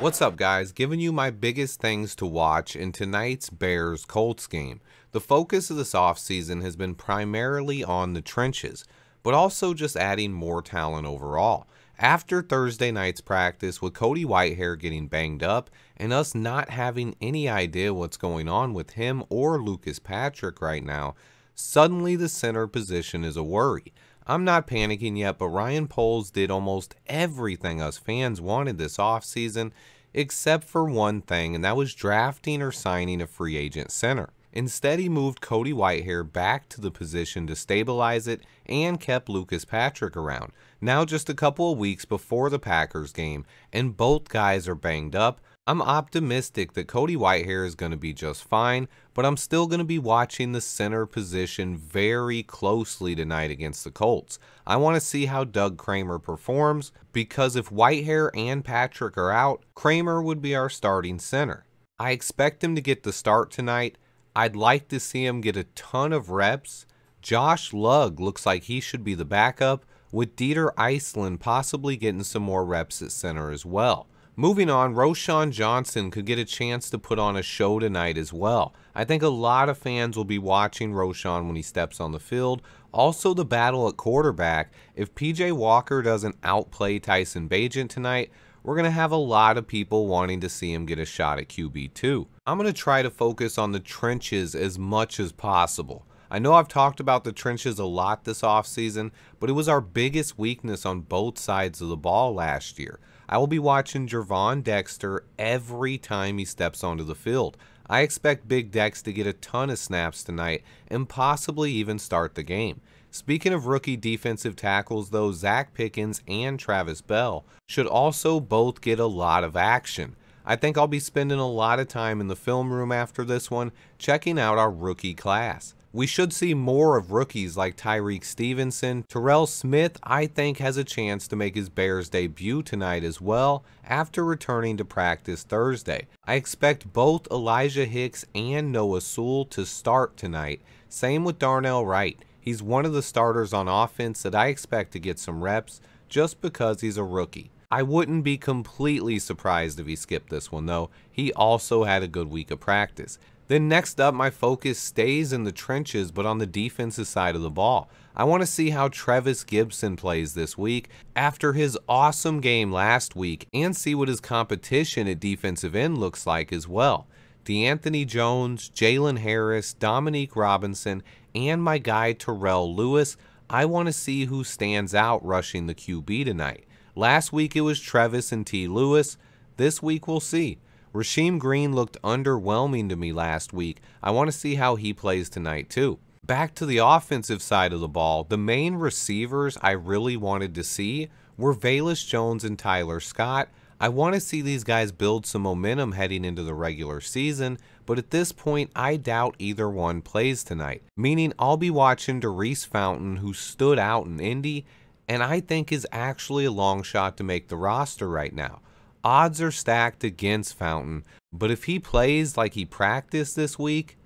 What's up, guys? Giving you my biggest things to watch in tonight's Bears-Colts game. The focus of this offseason has been primarily on the trenches, but also just adding more talent overall. After Thursday night's practice, with Cody Whitehair getting banged up and us not having any idea what's going on with him or Lucas Patrick right now, suddenly the center position is a worry. I'm not panicking yet, but Ryan Poles did almost everything us fans wanted this offseason, except for one thing, and that was drafting or signing a free agent center. Instead, he moved Cody Whitehair back to the position to stabilize it and kept Lucas Patrick around. Now just a couple of weeks before the Packers game, and both guys are banged up, I'm optimistic that Cody Whitehair is going to be just fine, but I'm still going to be watching the center position very closely tonight against the Colts. I want to see how Doug Kramer performs, because if Whitehair and Patrick are out, Kramer would be our starting center. I expect him to get the start tonight. I'd like to see him get a ton of reps. Josh Lugg looks like he should be the backup, with Dieter Iceland possibly getting some more reps at center as well. Moving on, Roschon Johnson could get a chance to put on a show tonight as well. I think a lot of fans will be watching Roschon when he steps on the field. Also, the battle at quarterback. If PJ Walker doesn't outplay Tyson Bagent tonight, we're going to have a lot of people wanting to see him get a shot at QB2. I'm going to try to focus on the trenches as much as possible. I know I've talked about the trenches a lot this offseason, but it was our biggest weakness on both sides of the ball last year. I will be watching Gervon Dexter every time he steps onto the field. I expect Big Dex to get a ton of snaps tonight and possibly even start the game. Speaking of rookie defensive tackles, though, Zach Pickens and Travis Bell should also both get a lot of action. I think I'll be spending a lot of time in the film room after this one, checking out our rookie class. We should see more of rookies like Tyreek Stevenson. Terrell Smith, I think, has a chance to make his Bears debut tonight as well after returning to practice Thursday. I expect both Elijah Hicks and Noah Sewell to start tonight. Same with Darnell Wright. He's one of the starters on offense that I expect to get some reps just because he's a rookie. I wouldn't be completely surprised if he skipped this one, though. He also had a good week of practice. Then next up, my focus stays in the trenches, but on the defensive side of the ball. I want to see how Trevis Gibson plays this week after his awesome game last week, and see what his competition at defensive end looks like as well. DeAnthony Jones, Jalen Harris, Dominique Robinson, and my guy Terrell Lewis. I want to see who stands out rushing the QB tonight. Last week it was Trevis and T. Lewis. This week we'll see. Rasheem Green looked underwhelming to me last week. I want to see how he plays tonight too. Back to the offensive side of the ball, the main receivers I really wanted to see were Velus Jones and Tyler Scott. I want to see these guys build some momentum heading into the regular season, but at this point I doubt either one plays tonight. Meaning I'll be watching Darius Fountain, who stood out in Indy, and I think is actually a long shot to make the roster right now. Odds are stacked against Fountain, but if he plays like he practiced this week,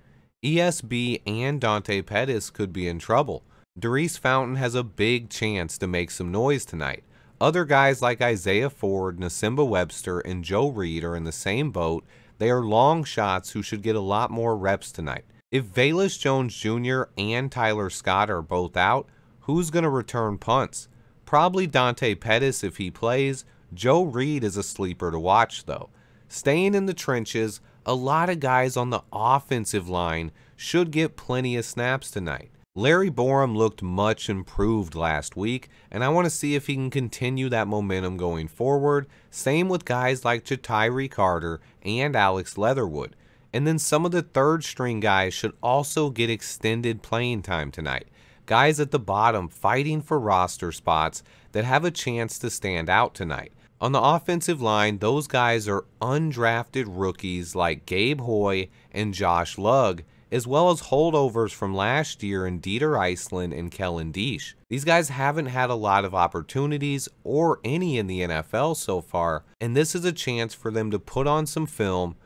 ESB and Dante Pettis could be in trouble. Darius Fountain has a big chance to make some noise tonight. Other guys like Isaiah Ford, Nasimba Webster, and Joe Reed are in the same boat. They are long shots who should get a lot more reps tonight. If Velus Jones Jr. and Tyler Scott are both out, who's going to return punts? Probably Dante Pettis if he plays. Joe Reed is a sleeper to watch, though. Staying in the trenches, a lot of guys on the offensive line should get plenty of snaps tonight. Larry Borum looked much improved last week, and I want to see if he can continue that momentum going forward. Same with guys like Ja'Tyre Carter and Alex Leatherwood. And then some of the third string guys should also get extended playing time tonight. Guys at the bottom fighting for roster spots that have a chance to stand out tonight. On the offensive line, those guys are undrafted rookies like Gabe Hoy and Josh Lugg, as well as holdovers from last year in Dieter Iceland and Kellen Diesch. These guys haven't had a lot of opportunities or any in the NFL so far, and this is a chance for them to put on some film,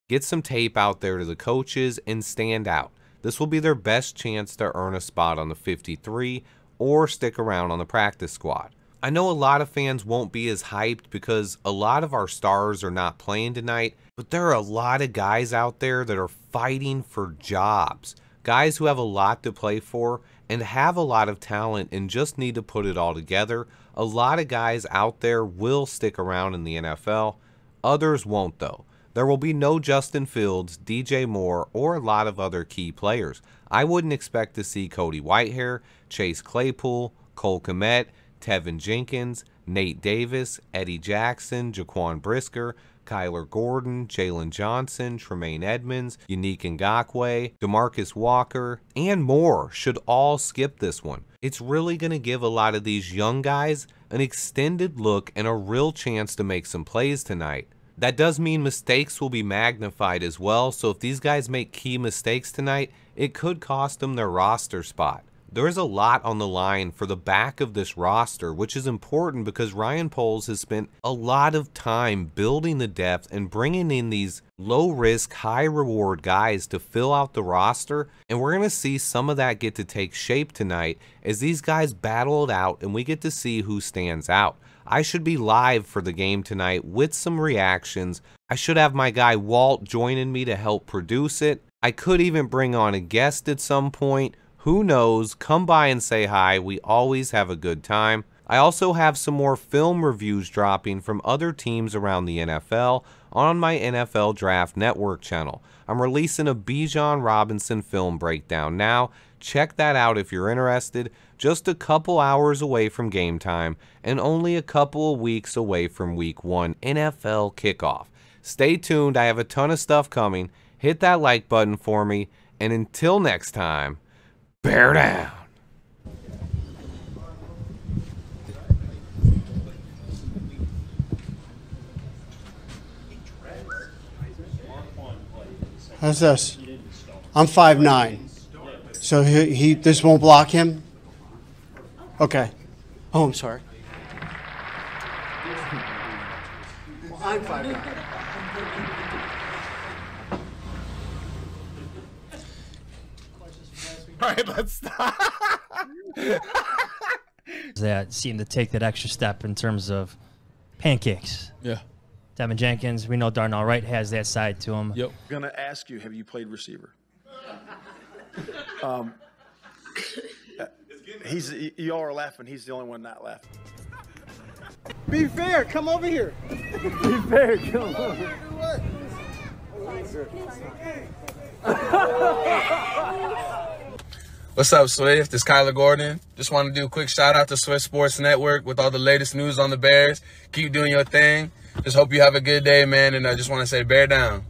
get some tape out there to the coaches, and stand out. This will be their best chance to earn a spot on the 53 or stick around on the practice squad. I know a lot of fans won't be as hyped because a lot of our stars are not playing tonight, but there are a lot of guys out there that are fighting for jobs. Guys who have a lot to play for and have a lot of talent and just need to put it all together. A lot of guys out there will stick around in the NFL. Others won't though. There will be no Justin Fields, DJ Moore, or a lot of other key players. I wouldn't expect to see Cody Whitehair, Chase Claypool, Cole Kmet, Tevin Jenkins, Nate Davis, Eddie Jackson, Jaquan Brisker, Kyler Gordon, Jalen Johnson, Tremaine Edmonds, Yannick Ngakoue, DeMarcus Walker, and more should all skip this one. It's really going to give a lot of these young guys an extended look and a real chance to make some plays tonight. That does mean mistakes will be magnified as well, so if these guys make key mistakes tonight, it could cost them their roster spot. There is a lot on the line for the back of this roster, which is important because Ryan Poles has spent a lot of time building the depth and bringing in these low-risk, high-reward guys to fill out the roster, and we're going to see some of that get to take shape tonight as these guys battle it out and we get to see who stands out. I should be live for the game tonight with some reactions. I should have my guy Walt joining me to help produce it. I could even bring on a guest at some point. Who knows? Come by and say hi. We always have a good time. I also have some more film reviews dropping from other teams around the NFL on my NFL Draft Network channel. I'm releasing a Bijan Robinson film breakdown now. Check that out if you're interested. Just a couple hours away from game time and only a couple of weeks away from week 1 NFL kickoff. Stay tuned. I have a ton of stuff coming. Hit that like button for me. And until next time, bear down. How's this? I'm 5'9". So this won't block him? Okay. Oh, I'm sorry. Well, I'm 5'9". All right, let's stop. That seem to take that extra step in terms of pancakes. Yeah. Tevin Jenkins, we know Darnell Wright has that side to him. Yep. I'm going to ask you, have you played receiver? Y'all are laughing. He's the only one not laughing. Be fair. Come over here. Be fair. Come over. What's up, Swift? It's Kyler Gordon. Just want to do a quick shout out to Swift Sports Network with all the latest news on the Bears. Keep doing your thing. Just hope you have a good day, man. And I just want to say bear down.